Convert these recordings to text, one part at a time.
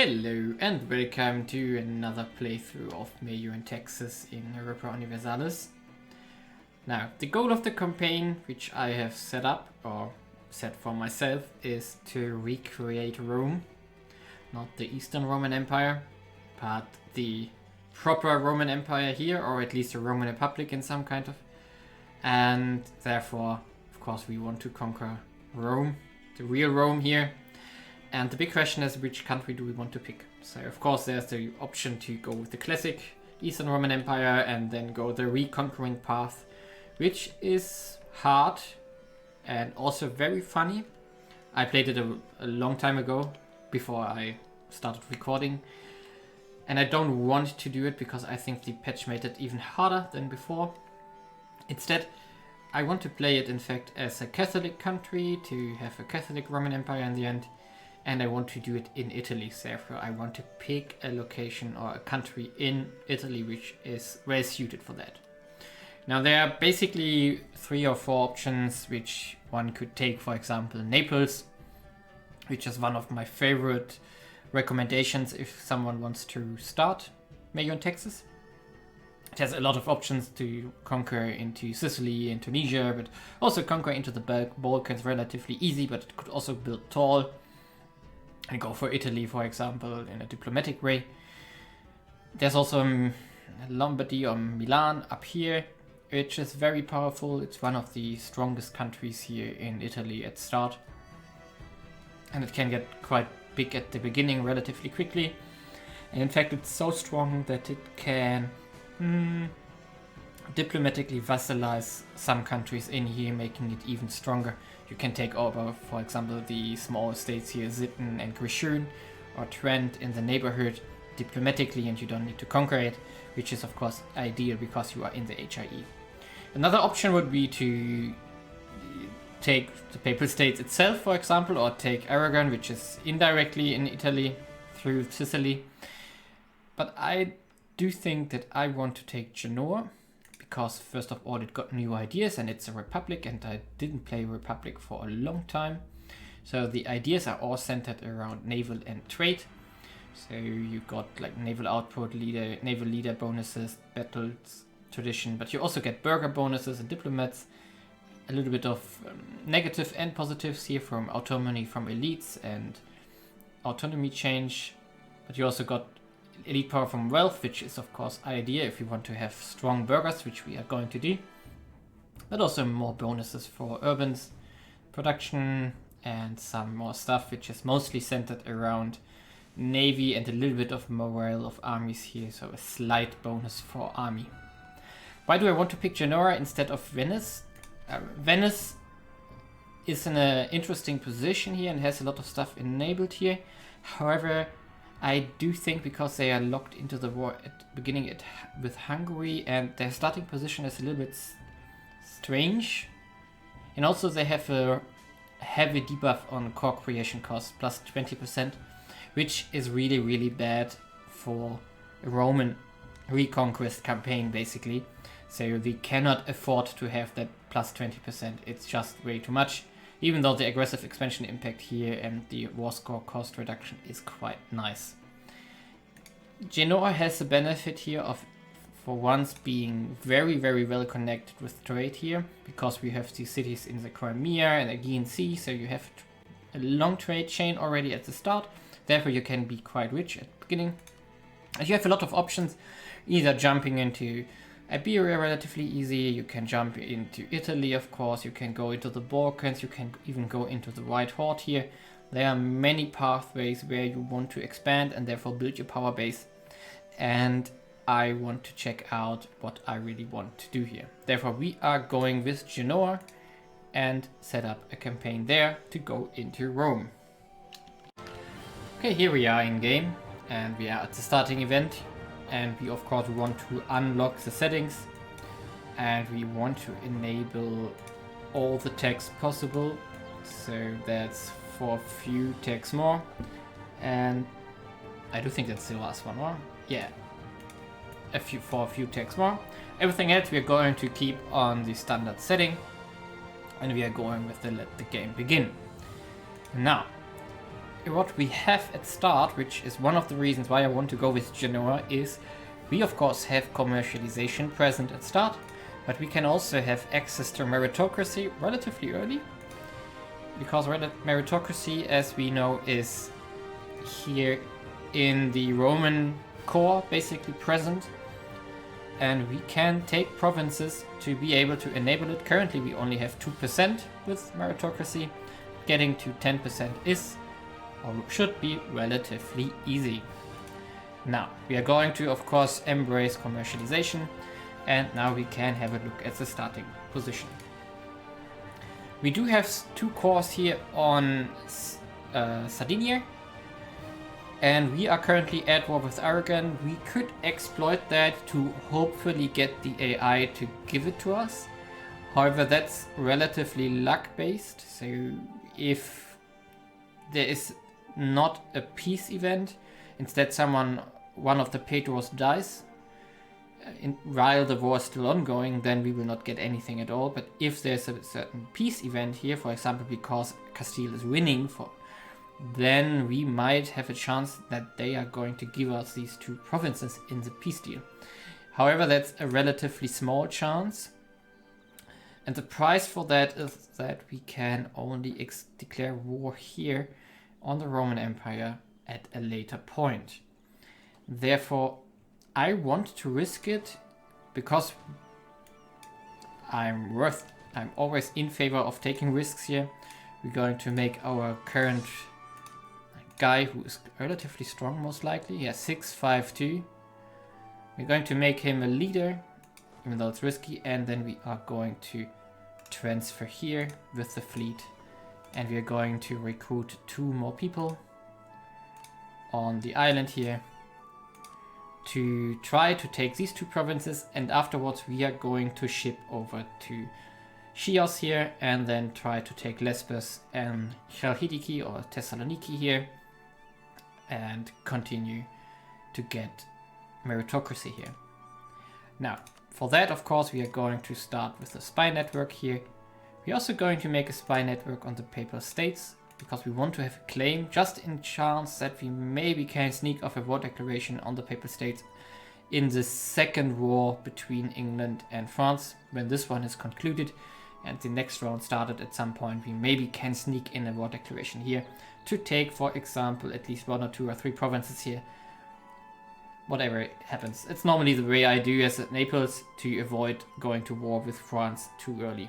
Hello and welcome to another playthrough of MEIOU and Taxes in Europa Universalis. Now, the goal of the campaign, which I have set up, or set for myself, is to recreate Rome. Not the Eastern Roman Empire, but the proper Roman Empire here, or at least a Roman Republic in some kind of. And therefore, of course, we want to conquer Rome, the real Rome here. And the big question is, which country do we want to pick? So of course there's the option to go with the classic Eastern Roman Empire and then go the reconquering path, which is hard and also very funny. I played it a long time ago, before I started recording. And I don't want to do it because I think the patch made it even harder than before. Instead, I want to play it in fact as a Catholic country, to have a Catholic Roman Empire in the end. And I want to do it in Italy, therefore I want to pick a location or a country in Italy which is well suited for that. Now there are basically 3 or 4 options which one could take. For example, Naples, which is one of my favorite recommendations if someone wants to start MEIOU and Taxes. It has a lot of options to conquer into Sicily and Tunisia, but also conquer into the Balkans relatively easy, but it could also build tall and go for Italy, for example, in a diplomatic way. There's also Lombardy or Milan up here, which is very powerful. It's one of the strongest countries here in Italy at start. And it can get quite big at the beginning relatively quickly. And in fact, it's so strong that it can diplomatically vassalize some countries in here, making it even stronger. You can take over, for example, the small states here, Sitten and Grishun, or Trent in the neighborhood diplomatically, and you don't need to conquer it, which is of course ideal because you are in the HIE. Another option would be to take the Papal States itself, for example, or take Aragon, which is indirectly in Italy through Sicily. But I do think that I want to take Genoa, because first of all it got new ideas and it's a republic, and I didn't play Republic for a long time. So the ideas are all centered around naval and trade. So you got like naval output, naval leader bonuses, battles, tradition, but you also get burger bonuses and diplomats. A little bit of negative and positives here from autonomy from elites and autonomy change. But you also got elite power from wealth, which is of course ideal if you want to have strong burghers, which we are going to do. But also more bonuses for urbans, production, and some more stuff which is mostly centered around navy and a little bit of morale of armies here, so a slight bonus for army. Why do I want to pick Genoa instead of Venice? Venice is in an interesting position here and has a lot of stuff enabled here. However, I do think because they are locked into the war at the beginning with Hungary, and their starting position is a little bit strange. And also they have a heavy debuff on core creation cost, plus 20%, which is really, really bad for a Roman reconquest campaign, basically. So we cannot afford to have that plus 20%. It's just way too much. Even though the aggressive expansion impact here and the war score cost reduction is quite nice. Genoa has the benefit here of, for once, being very, very well connected with trade here, because we have these cities in the Crimea and the Aegean Sea, so you have a long trade chain already at the start. Therefore you can be quite rich at the beginning. And you have a lot of options, either jumping into Iberia relatively easy, you can jump into Italy, of course, you can go into the Balkans, you can even go into the White Horde here. There are many pathways where you want to expand and therefore build your power base. And I want to check out what I really want to do here. Therefore we are going with Genoa and set up a campaign there to go into Rome. Okay, here we are in game and we are at the starting event. And we of course want to unlock the settings, and we want to enable all the tags possible. So that's for a few tags more, and I do think that's the last one more. Yeah, for a few tags more. Everything else we are going to keep on the standard setting, and we are going with the let the game begin. Now, what we have at start, which is one of the reasons why I want to go with Genoa, is we of course have commercialization present at start, but we can also have access to meritocracy relatively early, because meritocracy, as we know, is here in the Roman core basically present, and we can take provinces to be able to enable it. Currently we only have 2% with meritocracy. Getting to 10% is, or should be, relatively easy. Now, we are going to, of course, embrace commercialization, and now we can have a look at the starting position. We do have 2 cores here on Sardinia, and we are currently at war with Aragon. We could exploit that to hopefully get the AI to give it to us. However, that's relatively luck-based, so if there is not a peace event, instead one of the Pedros dies, while the war is still ongoing, then we will not get anything at all. But if there's a certain peace event here, for example, because Castile is winning, then we might have a chance that they are going to give us these 2 provinces in the peace deal. However, that's a relatively small chance. And the price for that is that we can only declare war here on the Roman Empire at a later point. Therefore, I want to risk it because I'm always in favor of taking risks here. We're going to make our current guy, who is relatively strong most likely, yeah, 652. We're going to make him a leader, even though it's risky, and then we are going to transfer here with the fleet, and we are going to recruit 2 more people on the island here to try to take these 2 provinces, and afterwards we are going to ship over to Chios here and then try to take Lesbos and Chalkidiki or Thessaloniki here and continue to get meritocracy here. Now, for that, of course, we are going to start with a spy network here. We're also going to make a spy network on the Papal States, because we want to have a claim, just in chance that we maybe can sneak off a war declaration on the Papal States in the second war between England and France. When this one is concluded and the next round started at some point, we maybe can sneak in a war declaration here to take, for example, at least 1 or 2 or 3 provinces here. Whatever happens. It's normally the way I do as at Naples to avoid going to war with France too early.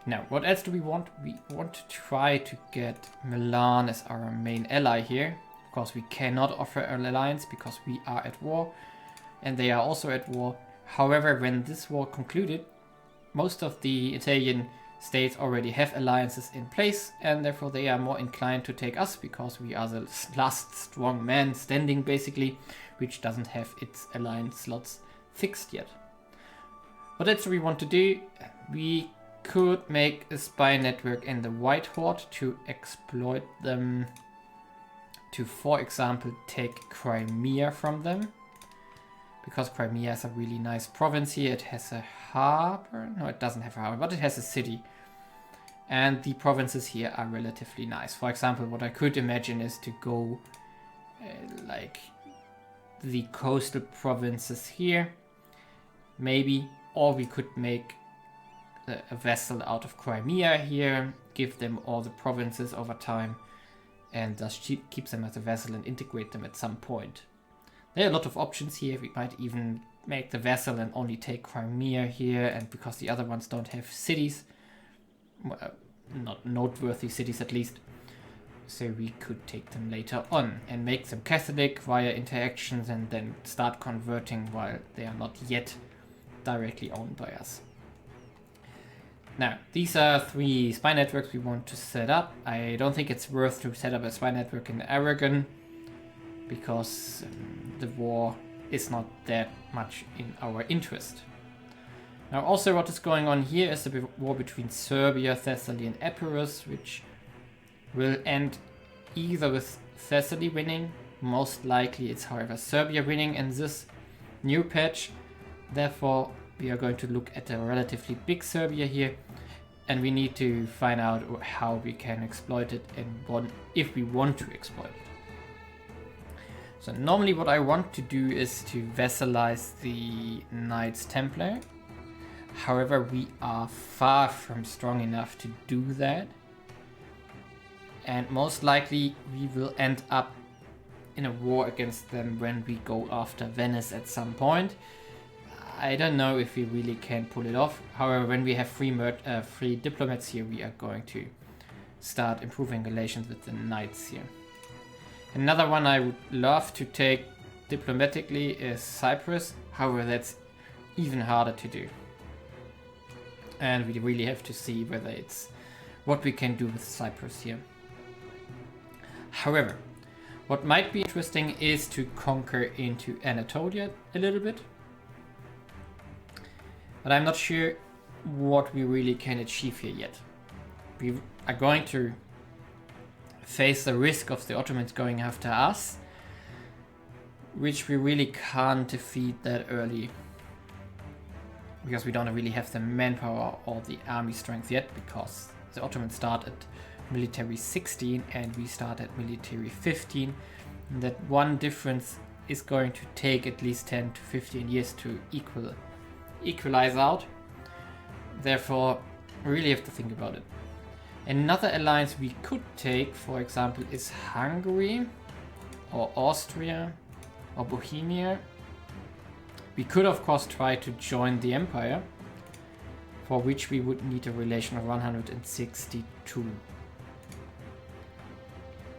Now, what else do we want? We want to try to get Milan as our main ally here. Of course, we cannot offer an alliance because we are at war and they are also at war. However, when this war concluded, most of the Italian states already have alliances in place, and therefore they are more inclined to take us because we are the last strong man standing, basically, which doesn't have its alliance slots fixed yet. What else do we want to do? We could make a spy network in the White Horde to exploit them to, for example, take Crimea from them. Because Crimea is a really nice province here. It has a harbor. No, it doesn't have a harbor, but it has a city. And the provinces here are relatively nice. For example, what I could imagine is to go like the coastal provinces here, maybe. Or we could make a vessel out of Crimea here, give them all the provinces over time, and just keep them as a vessel and integrate them at some point. There are a lot of options here. We might even make the vessel and only take Crimea here, and because the other ones don't have cities, not noteworthy cities at least, so we could take them later on and make them Catholic via interactions and then start converting while they are not yet directly owned by us. Now, these are 3 spy networks we want to set up. I don't think it's worth to set up a spy network in Aragon, because the war is not that much in our interest. Now, also what is going on here is the war between Serbia, Thessaly and Epirus, which will end either with Thessaly winning, most likely it's however Serbia winning in this new patch. Therefore, we are going to look at a relatively big Serbia here. and we need to find out how we can exploit it and if we want to exploit it. So normally what I want to do is to vassalize the Knights Templar. However, we are far from strong enough to do that. And most likely we will end up in a war against them when we go after Venice at some point. I don't know if we really can pull it off. However, when we have free diplomats here, we are going to start improving relations with the Knights here. Another one I would love to take diplomatically is Cyprus. However, that's even harder to do. And we really have to see whether it's what we can do with Cyprus here. However, what might be interesting is to conquer into Anatolia a little bit. But I'm not sure what we really can achieve here yet. We are going to face the risk of the Ottomans going after us, which we really can't defeat that early. Because we don't really have the manpower or the army strength yet, because the Ottomans start at military 16 and we start at military 15. And that one difference is going to take at least 10 to 15 years to equalize out. Therefore, we really have to think about it. Another alliance we could take, for example, is Hungary or Austria or Bohemia. We could of course try to join the Empire, for which we would need a relation of 162.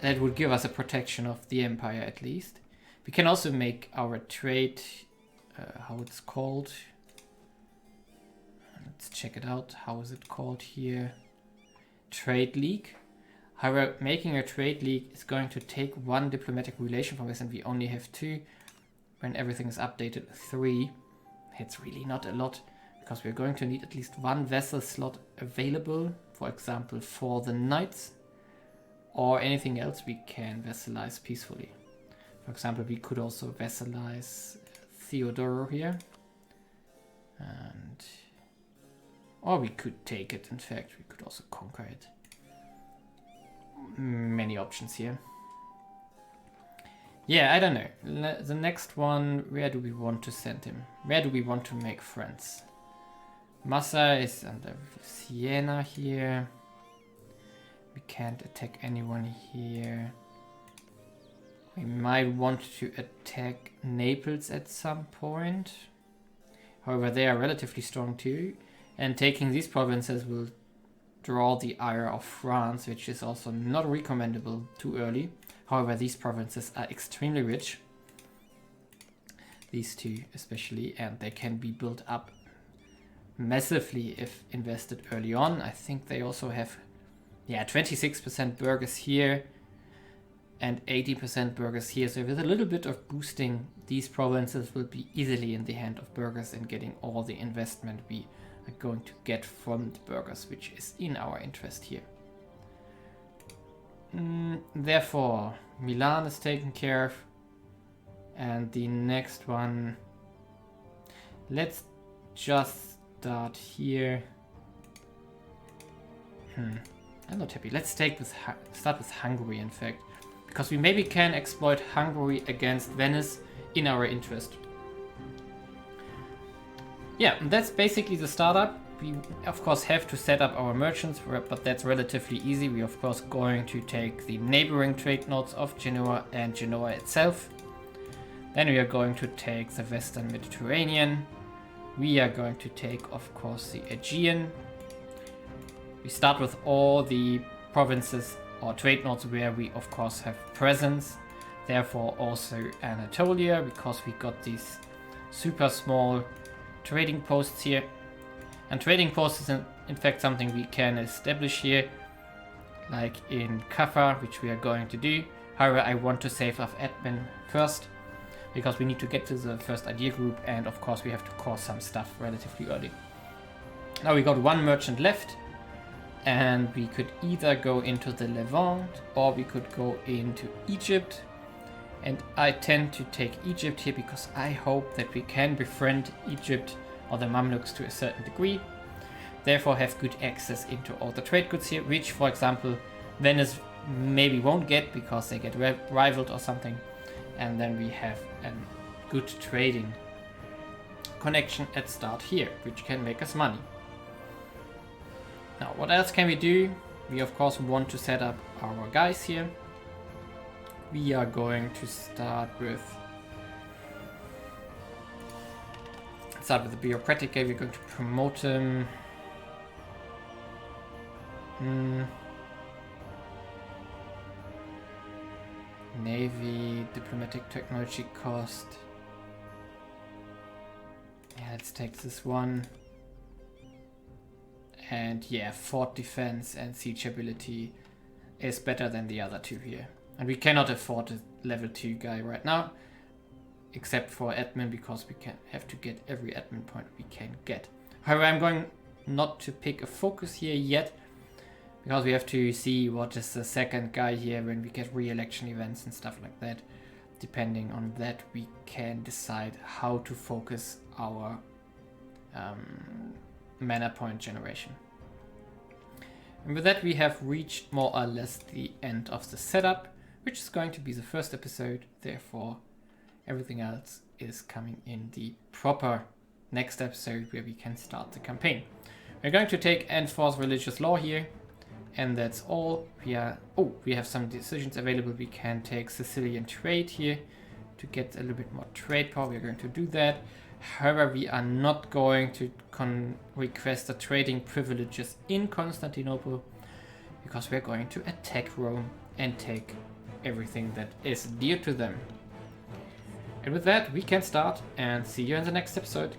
That would give us a protection of the Empire at least. We can also make our trade, how it's called. Let's check it out. How is it called here? Trade League. However, making a trade league is going to take one diplomatic relation from us, and we only have 2. When everything is updated, 3. It's really not a lot, because we're going to need at least 1 vessel slot available, for example, for the Knights, or anything else we can vassalize peacefully. For example, we could also vassalize Theodoro here, and or we could take it. In fact, we could also conquer it. Many options here. Yeah, I don't know. The next one, where do we want to send him? Where do we want to make friends? Massa is under Siena here. We can't attack anyone here. We might want to attack Naples at some point. However, they are relatively strong too. And taking these provinces will draw the ire of France, which is also not recommendable too early. However, these provinces are extremely rich. These two especially, and they can be built up massively if invested early on. I think they also have 26% burghers here and 80% burghers here. So with a little bit of boosting, these provinces will be easily in the hand of burghers and getting all the investment we are going to get from the burghers, which is in our interest here. Therefore, Milan is taken care of, and the next one, let's just start here. I'm not happy. Let's start with Hungary, in fact, because we maybe can exploit Hungary against Venice in our interest. Yeah, that's basically the startup. We of course have to set up our merchants, but that's relatively easy. We of course going to take the neighboring trade nodes of Genoa and Genoa itself. Then we are going to take the Western Mediterranean. We are going to take of course the Aegean. We start with all the provinces or trade nodes where we of course have presence. Therefore also Anatolia, because we got these super small trading posts here. And trading posts is in fact something we can establish here, like in Kaffa, which we are going to do. However, I want to save off admin first, because we need to get to the first idea group, and of course we have to core some stuff relatively early. Now we got 1 merchant left, and we could either go into the Levant or we could go into Egypt. And I tend to take Egypt here because I hope that we can befriend Egypt or the Mamluks to a certain degree. therefore have good access into all the trade goods here, which, for example, Venice maybe won't get because they get rivaled or something. And then we have a good trading connection at start here, which can make us money. Now, what else can we do? We of course want to set up our guys here. We are going to start with the bureaucratic guy. We're going to promote him. Navy, diplomatic technology cost. Yeah, let's take this one. And yeah, fort defense and siege ability is better than the other two here. And we cannot afford a level 2 guy right now, except for admin, because we can have to get every admin point we can get. However, I'm going not to pick a focus here yet, because we have to see what is the second guy here when we get re-election events and stuff like that. Depending on that, we can decide how to focus our mana point generation. And with that, we have reached more or less the end of the setup, which is going to be the first episode. Therefore, everything else is coming in the proper next episode where we can start the campaign. We're going to take enforce religious law here, and that's all. We have some decisions available. We can take Sicilian trade here to get a little bit more trade power. We're going to do that. However, we are not going to request the trading privileges in Constantinople, because we're going to attack Rome and take everything that is dear to them. And with that, we can start and see you in the next episode.